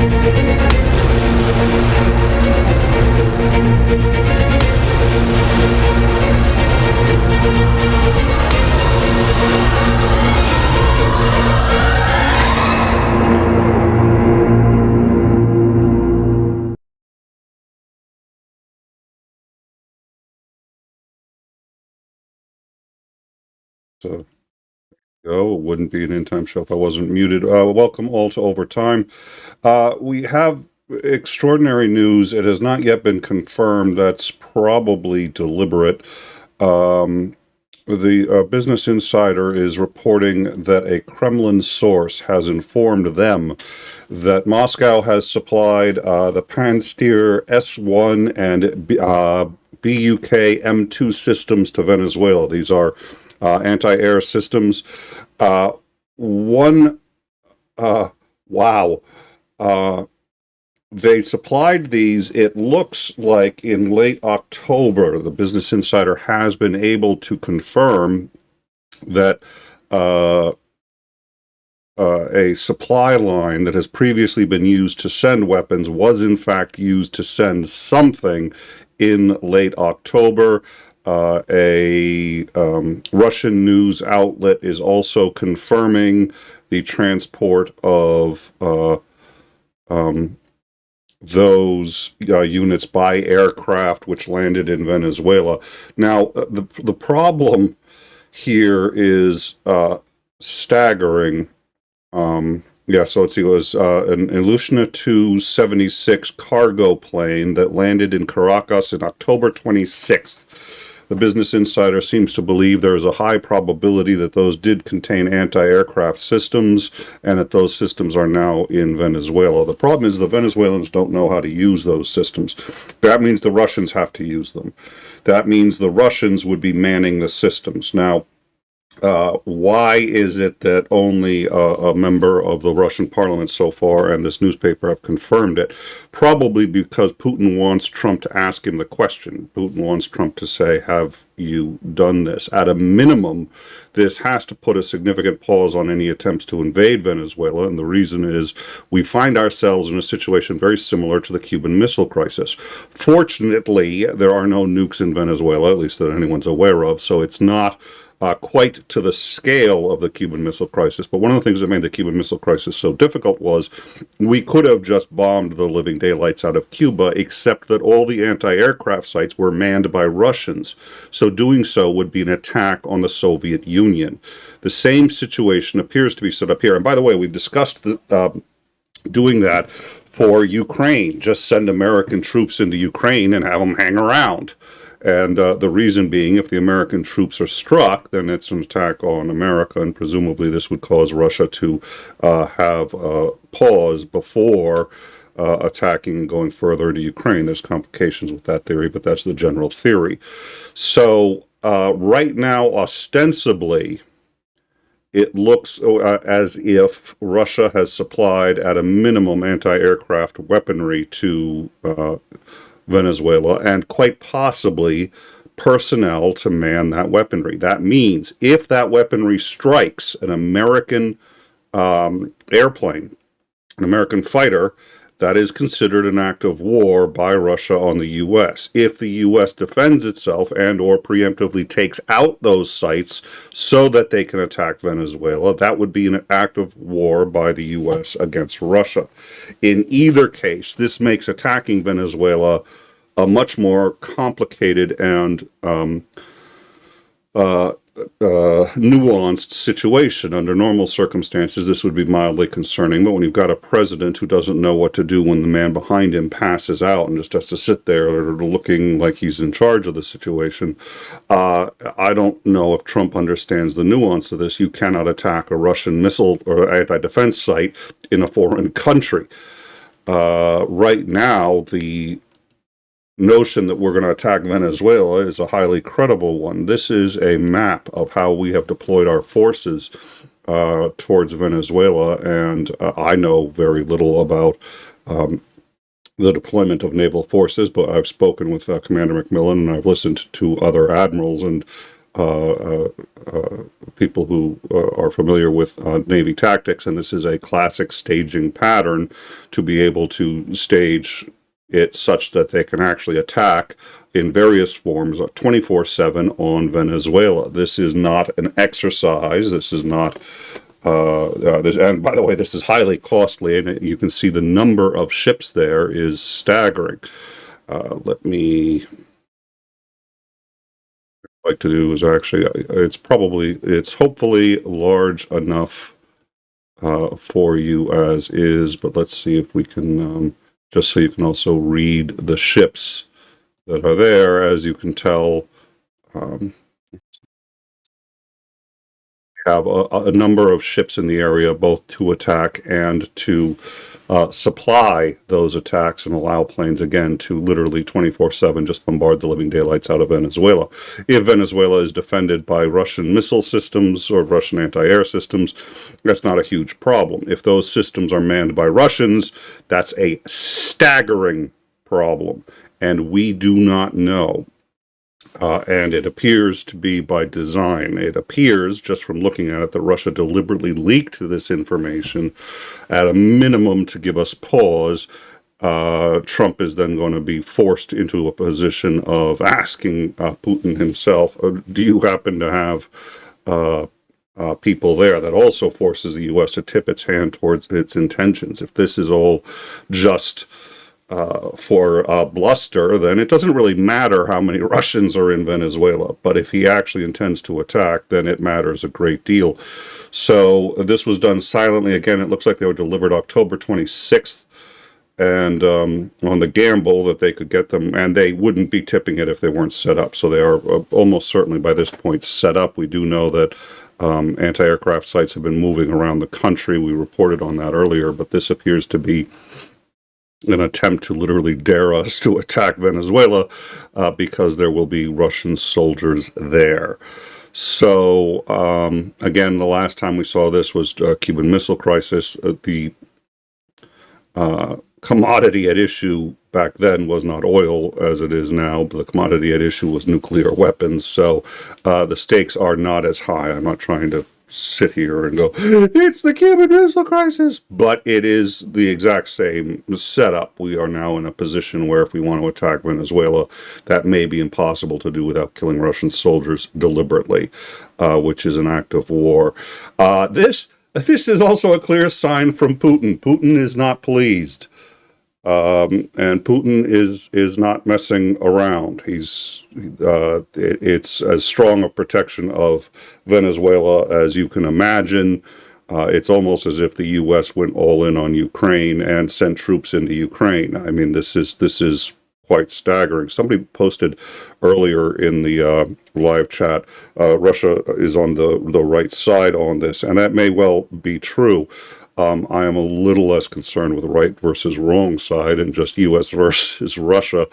So, it wouldn't be an in-time show if I wasn't muted. Welcome all to Overtime. We have extraordinary news. It has not yet been confirmed. That's probably deliberate. The Business Insider is reporting that a Kremlin source has informed them that Moscow has supplied the Pantsir S-1 and BUK M2 systems to Venezuela. These are anti-air systems. Wow. They supplied these, it looks like in late October. The Business Insider has been able to confirm that a supply line that has previously been used to send weapons was in fact used to send something in late October. A Russian news outlet is also confirming the transport of those units by aircraft which landed in Venezuela. Now, the problem here is staggering. Yeah, so let's see, it was an Ilyushin Tu-76 cargo plane that landed in Caracas on October 26th. The Business Insider seems to believe there is a high probability that those did contain anti-aircraft systems and that those systems are now in Venezuela. The problem is the Venezuelans don't know how to use those systems. That means the Russians have to use them. That means the Russians would be manning the systems. Now, why is it that only a member of the Russian parliament so far and this newspaper have confirmed it? Probably because Putin wants Trump to ask him the question. Putin wants Trump to say, have you done this? At a minimum, this has to put a significant pause on any attempts to invade Venezuela, and the reason is we find ourselves in a situation very similar to the Cuban Missile Crisis. Fortunately, there are no nukes in Venezuela, at least that anyone's aware of, so it's not quite to the scale of the Cuban Missile Crisis. But one of the things that made the Cuban Missile Crisis so difficult was we could have just bombed the living daylights out of Cuba, except that all the anti-aircraft sites were manned by Russians. So doing so would be an attack on the Soviet Union. The same situation appears to be set up here. And by the way, we've discussed doing that for Ukraine. Just send American troops into Ukraine and have them hang around. And the reason being, if the American troops are struck, then it's an attack on America, and presumably this would cause Russia to have a pause before attacking and going further into Ukraine. There's complications with that theory, but that's the general theory. So right now, ostensibly, it looks as if Russia has supplied, at a minimum, anti-aircraft weaponry to Venezuela, and quite possibly personnel to man that weaponry. That means if that weaponry strikes an American airplane, an American fighter, that is considered an act of war by Russia on the U.S. If the U.S. defends itself and or preemptively takes out those sites so that they can attack Venezuela, that would be an act of war by the U.S. against Russia. In either case, this makes attacking Venezuela a much more complicated and nuanced situation. Under normal circumstances, this would be mildly concerning, but when you've got a president who doesn't know what to do when the man behind him passes out and just has to sit there looking like he's in charge of the situation, I don't know if Trump understands the nuance of this. You cannot attack a Russian missile or anti-defense site in a foreign country. Right now, the notion that we're going to attack Venezuela is a highly credible one. This is a map of how we have deployed our forces towards Venezuela, and I know very little about the deployment of naval forces, but I've spoken with Commander McMillan, and I've listened to other admirals, and people who are familiar with Navy tactics, and this is a classic staging pattern to be able to stage it such that they can actually attack in various forms 24/7 on Venezuela. This is not an exercise. This is not this, and by the way, this is highly costly, and you can see the number of ships there is staggering. Let me like to do is actually, it's hopefully large enough for you as is, but let's see if we can, just so you can also read the ships that are there. As you can tell, have a number of ships in the area, both to attack and to supply those attacks, and allow planes, again, to literally 24/7 just bombard the living daylights out of Venezuela. If Venezuela is defended by Russian missile systems or Russian anti-air systems, that's not a huge problem. If those systems are manned by Russians, that's a staggering problem, and we do not know. And it appears to be by design. It appears, just from looking at it, that Russia deliberately leaked this information at a minimum to give us pause. Trump is then going to be forced into a position of asking Putin himself, do you happen to have people there? That also forces the U.S. to tip its hand towards its intentions. If this is all just for bluster, then it doesn't really matter how many Russians are in Venezuela. But if he actually intends to attack, then it matters a great deal. So this was done silently. Again, it looks like they were delivered October 26th, and on the gamble that they could get them, and they wouldn't be tipping it if they weren't set up. So they are almost certainly by this point set up. We do know that anti-aircraft sites have been moving around the country. We reported on that earlier, but this appears to be an attempt to literally dare us to attack Venezuela because there will be Russian soldiers there. So, again, the last time we saw this was Cuban Missile Crisis. The commodity at issue back then was not oil as it is now, but the commodity at issue was nuclear weapons. So the stakes are not as high. I'm not trying to sit here and go, it's the Cuban Missile Crisis, but it is the exact same setup. We are now in a position where if we want to attack Venezuela, that may be impossible to do without killing Russian soldiers deliberately, which is an act of war. This is also a clear sign from Putin. Putin is not pleased. And Putin is not messing around. It's as strong a protection of Venezuela as you can imagine. It's almost as if the U.S. went all in on Ukraine and sent troops into Ukraine. I mean, this is quite staggering. Somebody posted earlier in the live chat, Russia is on the right side on this, and that may well be true. I am a little less concerned with the right versus wrong side and just U.S. versus Russia.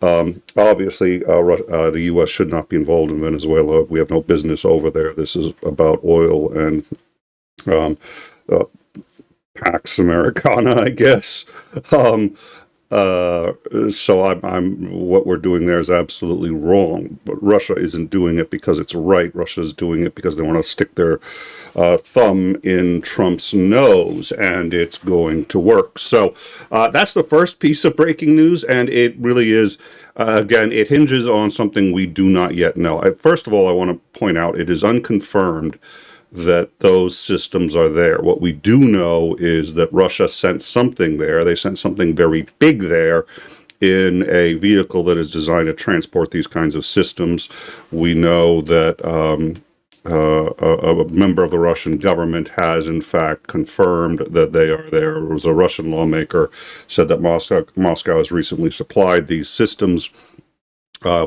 Obviously, the U.S. should not be involved in Venezuela. We have no business over there. This is about oil and Pax Americana, I guess. So what we're doing there is absolutely wrong. But Russia isn't doing it because it's right. Russia is doing it because they want to stick their thumb in Trump's nose, and it's going to work. So that's the first piece of breaking news, and it really is, again, it hinges on something we do not yet know. First of all, I want to point out it is unconfirmed that those systems are there. What we do know is that Russia sent something there. They sent something very big there in a vehicle that is designed to transport these kinds of systems. We know that a member of the Russian government has, in fact, confirmed that they are there. It was a Russian lawmaker said that Moscow has recently supplied these systems.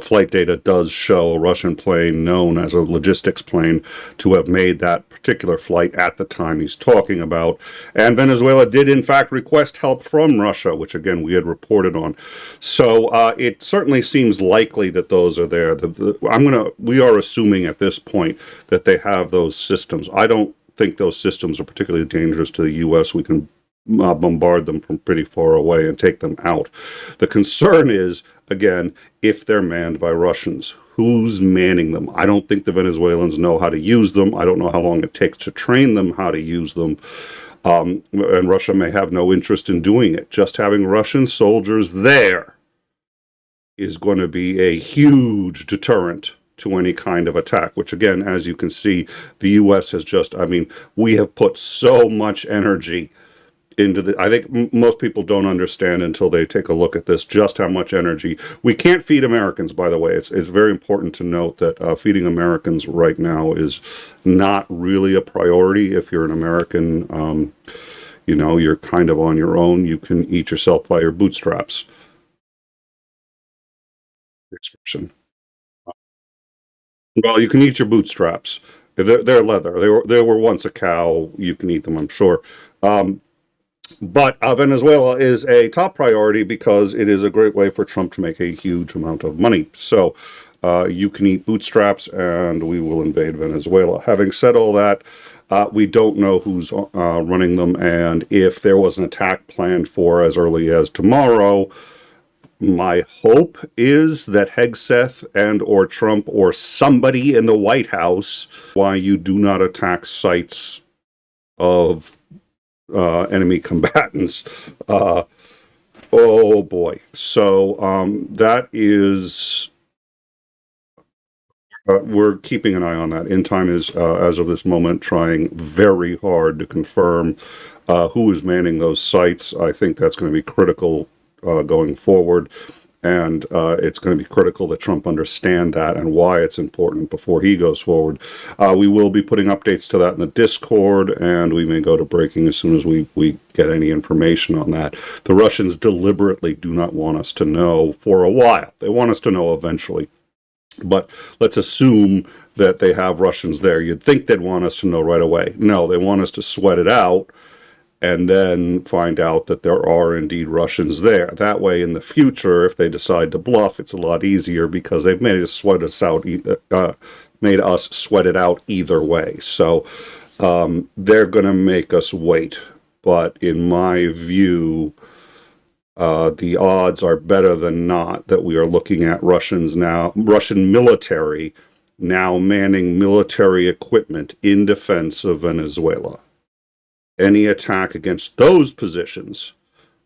Flight data does show a Russian plane known as a logistics plane to have made that particular flight at the time he's talking about. And Venezuela did, in fact, request help from Russia, which, again, we had reported on. So it certainly seems likely that those are there. We are assuming at this point that they have those systems. I don't think those systems are particularly dangerous to the U.S. We can bombard them from pretty far away and take them out. The concern is, again, if they're manned by Russians, Who's manning them? I don't think the Venezuelans know how to use them. I don't know how long it takes to train them how to use them. And Russia may have no interest in doing it. Just having Russian soldiers there is going to be a huge deterrent to any kind of attack, which again, as you can see, the U.S. has just, I mean, we have put so much energy into the, I think most people don't understand until they take a look at this, just how much energy. We can't feed Americans, by the way. It's very important to note that feeding Americans right now is not really a priority. If you're an American, you know, you're kind of on your own. You can eat yourself by your bootstraps. Expression. Well, you can eat your bootstraps. They're leather. They were once a cow. You can eat them, I'm sure. But Venezuela is a top priority because it is a great way for Trump to make a huge amount of money. So you can eat bootstraps and we will invade Venezuela. Having said all that, we don't know who's running them, and if there was an attack planned for as early as tomorrow, my hope is that Hegseth and or Trump or somebody in the White House, why you do not attack sites of enemy combatants. Oh boy. So that is, we're keeping an eye on that. In time is, as of this moment, trying very hard to confirm who is manning those sites. I think that's going to be critical going forward. And it's going to be critical that Trump understand that and why it's important before he goes forward. We will be putting updates to that in the Discord, and we may go to breaking as soon as we get any information on that. The Russians deliberately do not want us to know for a while. They want us to know eventually. But let's assume that they have Russians there. You'd think they'd want us to know right away. No, they want us to sweat it out and then find out that there are indeed Russians there. That way, in the future, if they decide to bluff, it's a lot easier because they've made us sweat us out, made us sweat it out either way. So they're going to make us wait. But in my view, the odds are better than not that we are looking at Russian military now manning military equipment in defense of Venezuela. Any attack against those positions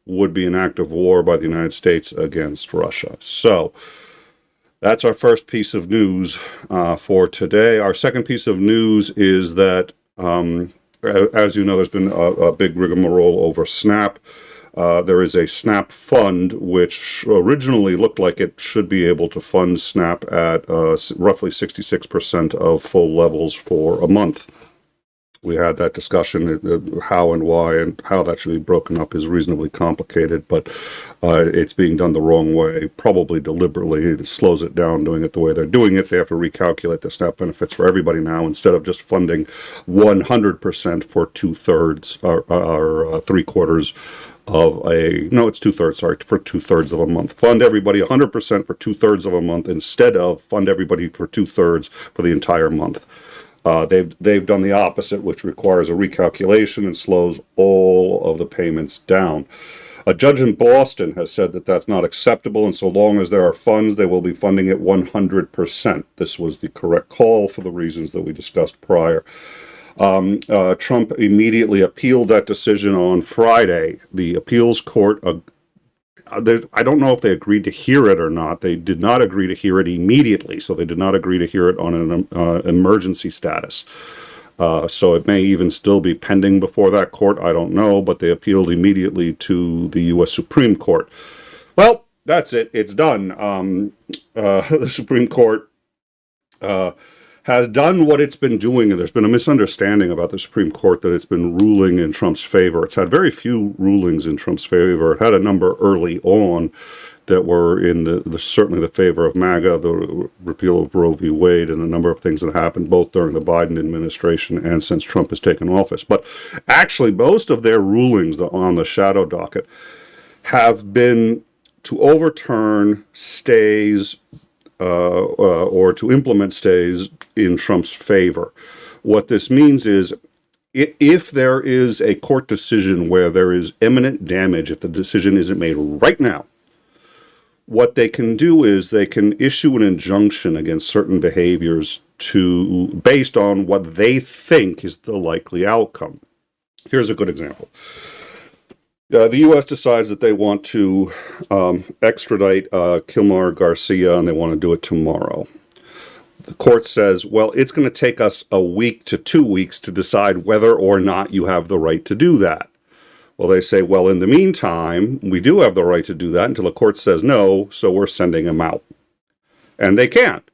would be an act of war by the United States against Russia. So that's our first piece of news for today. Our second piece of news is that, as you know, there's been a big rigmarole over SNAP. There is a SNAP fund, which originally looked like it should be able to fund SNAP at roughly 66% of full levels for a month. We had that discussion, how and why and how that should be broken up is reasonably complicated, but it's being done the wrong way, probably deliberately. It slows it down doing it the way they're doing it. They have to recalculate the SNAP benefits for everybody now instead of just funding 100% for two-thirds or three-quarters of a, no, it's two-thirds, sorry, for two-thirds of a month. Fund everybody 100% for two-thirds of a month instead of fund everybody for two-thirds for the entire month. They've done the opposite, which requires a recalculation and slows all of the payments down. A judge in Boston has said that that's not acceptable, and so long as there are funds, they will be funding it 100%. This was the correct call for the reasons that we discussed prior. Trump immediately appealed that decision on Friday. The appeals court, I don't know if they agreed to hear it or not. They did not agree to hear it immediately, so they did not agree to hear it on an emergency status. So it may even still be pending before that court. I don't know, but they appealed immediately to the U.S. Supreme Court. Well, that's it. It's done. The Supreme Court has done what it's been doing, and there's been a misunderstanding about the Supreme Court that it's been ruling in Trump's favor. It's had very few rulings in Trump's favor. It had a number early on that were in certainly the favor of MAGA, the repeal of Roe v. Wade, and a number of things that happened both during the Biden administration and since Trump has taken office. But actually, most of their rulings on the shadow docket have been to overturn stays or to implement stays in Trump's favor. What this means is if there is a court decision where there is imminent damage, if the decision isn't made right now, what they can do is they can issue an injunction against certain behaviors based on what they think is the likely outcome. Here's a good example. The U.S. decides that they want to extradite 𝐒𝐚𝐦 Garcia, and they want to do it tomorrow. The court says, well, it's going to take us a week to 2 weeks to decide whether or not you have the right to do that. Well, they say, well, in the meantime, we do have the right to do that until the court says no, so we're sending him out. And they can't,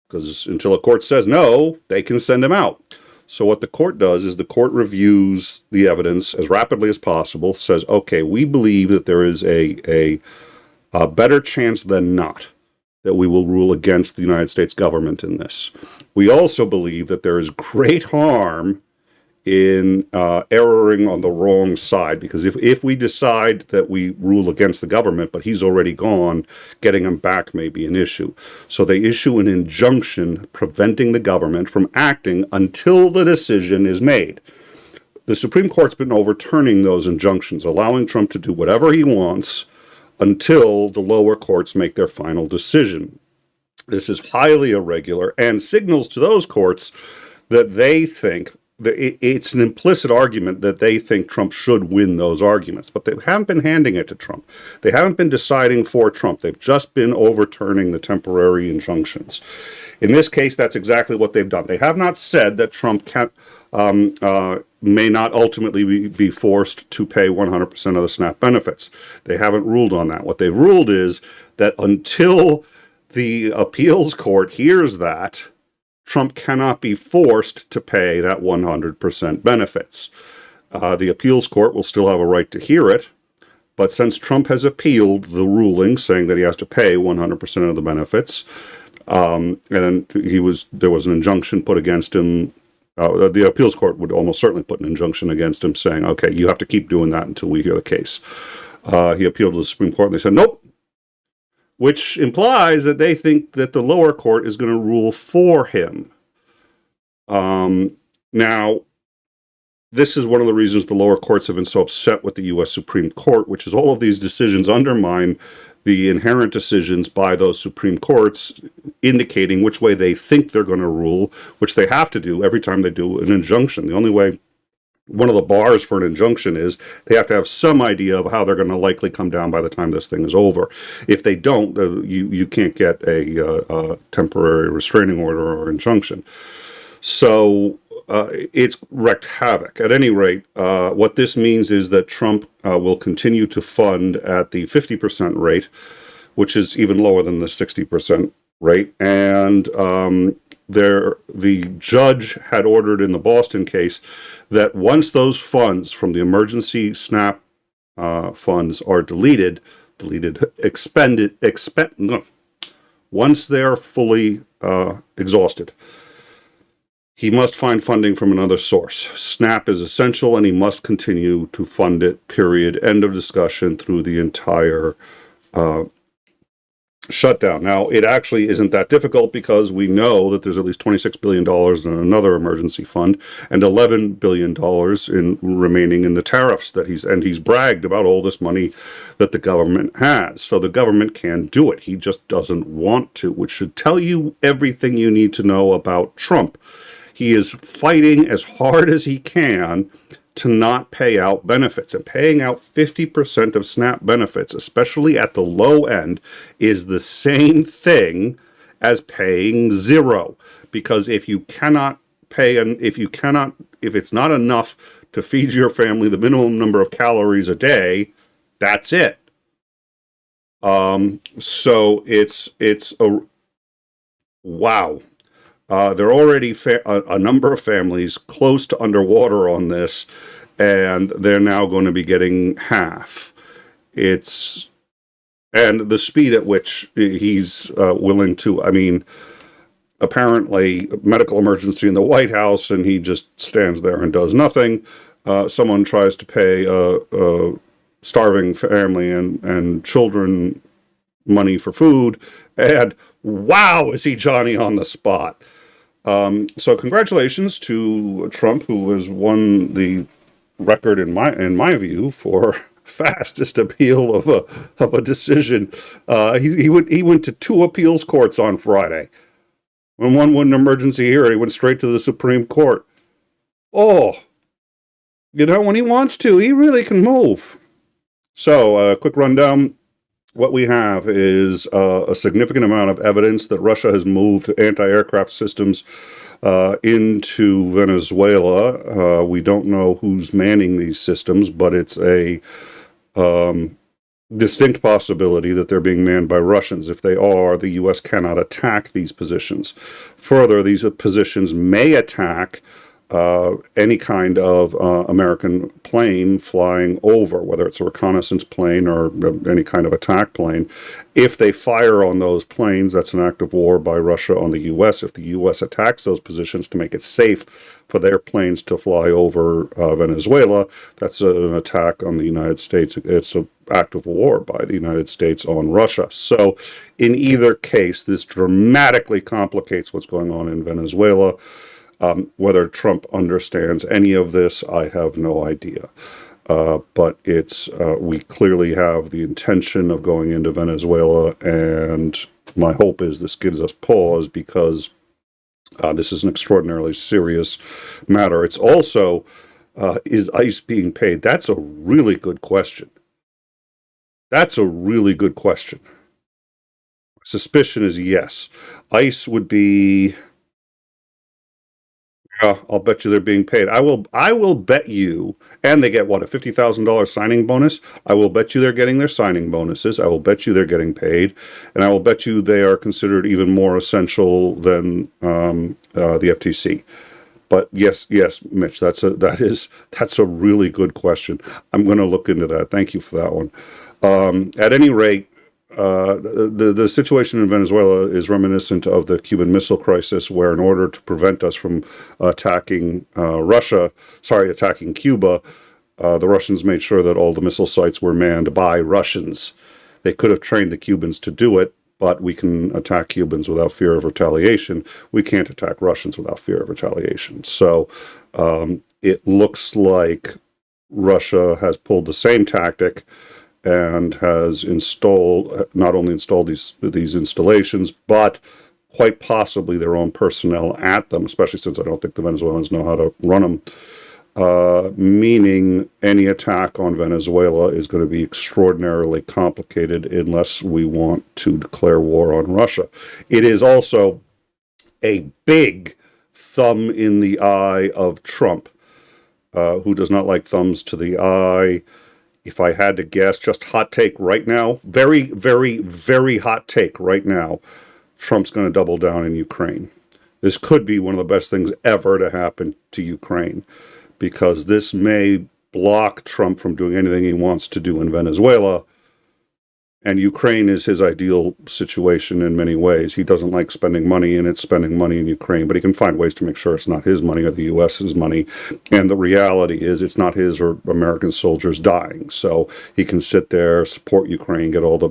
because until the court says no, they can send him out. So what the court does is the court reviews the evidence as rapidly as possible, says, okay, we believe that there is a better chance than not that we will rule against the United States government in this. We also believe that there is great harm in erroring on the wrong side, because if we decide that we rule against the government, but he's already gone, getting him back may be an issue. So they issue an injunction preventing the government from acting until the decision is made. The Supreme Court's been overturning those injunctions, allowing Trump to do whatever he wants until the lower courts make their final decision. This is highly irregular and signals to those courts that they think it's an implicit argument that they think Trump should win those arguments, but they haven't been handing it to Trump. They haven't been deciding for Trump. They've just been overturning the temporary injunctions. In this case, that's exactly what they've done. They have not said that Trump may not ultimately be forced to pay 100% of the SNAP benefits. They haven't ruled on that. What they've ruled is that until the appeals court hears that, Trump cannot be forced to pay that 100% benefits. The appeals court will still have a right to hear it, but since Trump has appealed the ruling saying that he has to pay 100% of the benefits, and there was an injunction put against him. The appeals court would almost certainly put an injunction against him saying, okay, you have to keep doing that until we hear the case. He appealed to the Supreme Court, and they said, nope, which implies that they think that the lower court is going to rule for him. Now, this is one of the reasons the lower courts have been so upset with the U.S. Supreme Court, which is all of these decisions undermine the inherent decisions by those Supreme Courts, indicating which way they think they're going to rule, which they have to do every time they do an injunction. The only way, one of the bars for an injunction is they have to have some idea of how they're going to likely come down by the time this thing is over. If they don't, you can't get a temporary restraining order or injunction. So it's wreaked havoc. At any rate, what this means is that Trump will continue to fund at the 50% rate, which is even lower than the 60% rate. And the judge had ordered in the Boston case that once those funds from the emergency SNAP funds are once they're fully exhausted, he must find funding from another source. SNAP is essential, and he must continue to fund it, period. End of discussion through the entire shutdown. Now, it actually isn't that difficult because we know that there's at least $26 billion in another emergency fund and $11 billion remaining in the tariffs that he's bragged about all this money that the government has. So the government can do it. He just doesn't want to, which should tell you everything you need to know about Trump. He is fighting as hard as he can to not pay out benefits. And paying out 50% of SNAP benefits, especially at the low end, is the same thing as paying zero. Because if you cannot pay, and if it's not enough to feed your family the minimum number of calories a day, that's it. So it's a wow. There are already a number of families close to underwater on this, and they're now going to be getting half. And the speed at which he's willing to, apparently medical emergency in the White House, and he just stands there and does nothing. Someone tries to pay a starving family and children money for food, and wow, is he Johnny on the spot. So congratulations to Trump, who has won the record in my view for fastest appeal of a decision. He went to 2 appeals courts on Friday. When one won an emergency hearing, he went straight to the Supreme Court. Oh, when he wants to, he really can move. So, quick rundown. What we have is a significant amount of evidence that Russia has moved anti-aircraft systems into Venezuela. We don't know who's manning these systems, but it's a distinct possibility that they're being manned by Russians. If they are, the U.S. cannot attack these positions. Further, these positions may attack any kind of American plane flying over, whether it's a reconnaissance plane or any kind of attack plane. If they fire on those planes, that's an act of war by Russia on the U.S. If the U.S. attacks those positions to make it safe for their planes to fly over Venezuela, that's an attack on the United States. It's an act of war by the United States on Russia. So in either case, this dramatically complicates what's going on in Venezuela. Whether Trump understands any of this, I have no idea. But we clearly have the intention of going into Venezuela, and my hope is this gives us pause because this is an extraordinarily serious matter. It's also, is ICE being paid? That's a really good question. That's a really good question. Suspicion is yes. ICE would be... Yeah, I'll bet you they're being paid. I will bet you, and they get what, a $50,000 signing bonus? I will bet you they're getting their signing bonuses. I will bet you they're getting paid, and I will bet you they are considered even more essential than the FTC. But yes, Mitch, that's a really good question. I'm going to look into that. Thank you for that one. At any rate, the situation in Venezuela is reminiscent of the Cuban Missile Crisis, where in order to prevent us from attacking Cuba, the Russians made sure that all the missile sites were manned by Russians. They could have trained the Cubans to do it, but we can attack Cubans without fear of retaliation. We can't attack Russians without fear of retaliation. So it looks like Russia has pulled the same tactic and has not only installed these installations, but quite possibly their own personnel at them, especially since I don't think the Venezuelans know how to run them, meaning any attack on Venezuela is going to be extraordinarily complicated unless we want to declare war on Russia. It is also a big thumb in the eye of Trump, who does not like thumbs to the eye. If I had to guess, just hot take right now, very, very, very hot take right now, Trump's going to double down in Ukraine. This could be one of the best things ever to happen to Ukraine, because this may block Trump from doing anything he wants to do in Venezuela. And Ukraine is his ideal situation in many ways. He doesn't like spending money, and it's spending money in Ukraine, but he can find ways to make sure it's not his money or the U.S.'s money. And the reality is it's not his or American soldiers dying. So he can sit there, support Ukraine, get all the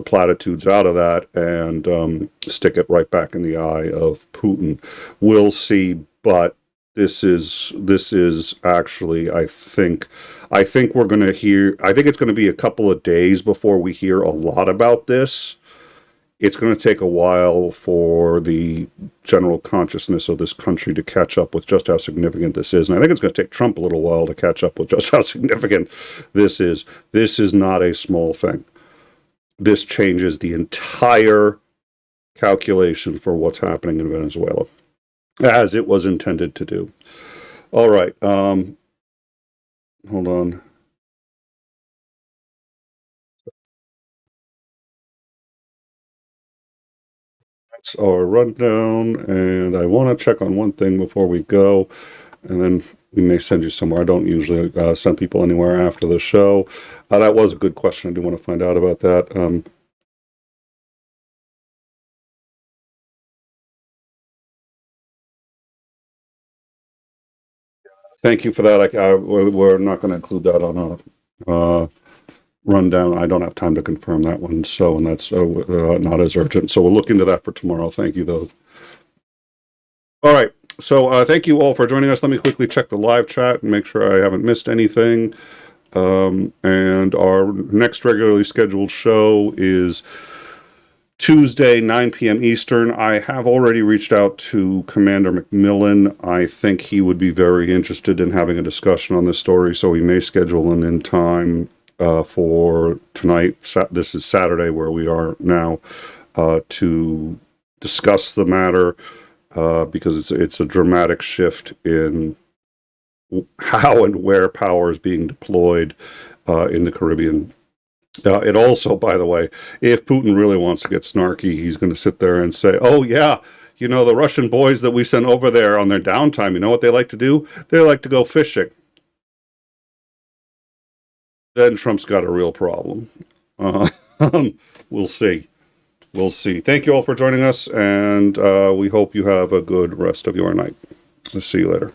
platitudes out of that, and stick it right back in the eye of Putin. We'll see, but this is actually, I think we're going to hear, I think it's going to be a couple of days before we hear a lot about this. It's going to take a while for the general consciousness of this country to catch up with just how significant this is. And I think it's going to take Trump a little while to catch up with just how significant this is. This is not a small thing. This changes the entire calculation for what's happening in Venezuela, as it was intended to do. All right. Hold on. That's our rundown, and I want to check on one thing before we go, and then we may send you somewhere. I don't usually send people anywhere after the show. That was a good question. I do want to find out about that. Thank you for that. We're not going to include that on a rundown. I don't have time to confirm that one, and that's not as urgent. So we'll look into that for tomorrow. Thank you, though. All right. So thank you all for joining us. Let me quickly check the live chat and make sure I haven't missed anything. And our next regularly scheduled show is Tuesday, 9 p.m. Eastern. I have already reached out to Commander McMillan. I think he would be very interested in having a discussion on this story, so we may schedule an in time for tonight. This is Saturday, where we are now, to discuss the matter, because it's a dramatic shift in how and where power is being deployed in the Caribbean. It also, by the way, if Putin really wants to get snarky, he's going to sit there and say, oh, yeah, you know, the Russian boys that we sent over there on their downtime, you know what they like to do? They like to go fishing. Then Trump's got a real problem. We'll see. We'll see. Thank you all for joining us, and we hope you have a good rest of your night. We'll see you later.